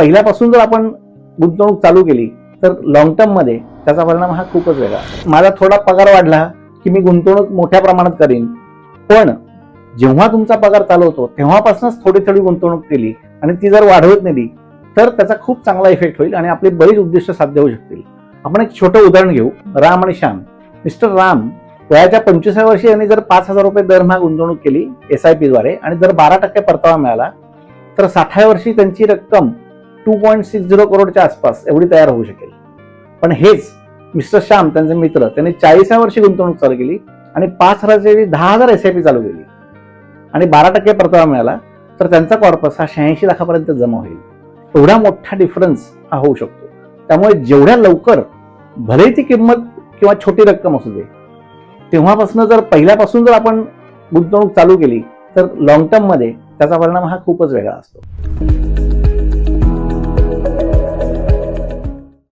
पहिल्यापासून जर आपण गुंतवणूक चालू केली तर लॉंग टर्म मध्ये त्याचा परिणाम हा खूपच वेगळा असतो. माझा थोडा पगार वाढला की मी गुंतवणूक मोठ्या प्रमाणात करीन, पण जेव्हा तुमचा पगार चालू होतो तेव्हापासूनच थोडी थोडी गुंतवणूक केली आणि ती जर वाढवत नेली तर त्याचा खूप चांगला इफेक्ट होईल आणि आपली बरीच उद्दिष्ट साध्य होऊ शकतील. आपण एक छोटं उदाहरण घेऊ, राम आणि श्याम. मिस्टर राम वयाच्या 25व्या वर्षी यांनी जर 5,000 रुपये दरमहा गुंतवणूक केली SIP द्वारे आणि जर 12% परतावा मिळाला तर 60व्या वर्षी त्यांची रक्कम 2.60 करोडच्या आसपास एवढी तयार होऊ शकेल. पण हेच मिस्टर श्याम त्यांचे मित्र त्यांनी 40व्या वर्षी गुंतवणूक चालू केली आणि 5,000 10,000 SIP चालू केली आणि 12% परतावा मिळाला तर त्यांचा कॉर्पस हा 86 लाखापर्यंत जमा होईल. एवढा मोठा डिफरन्स हा होऊ शकतो. त्यामुळे जेवढ्या लवकर, भले ती किंमत किंवा छोटी रक्कम असू दे, तेव्हापासून जर पहिल्यापासून जर आपण गुंतवणूक चालू केली तर लॉंग टर्म मध्ये त्याचा परिणाम हा खूपच वेगळा असतो.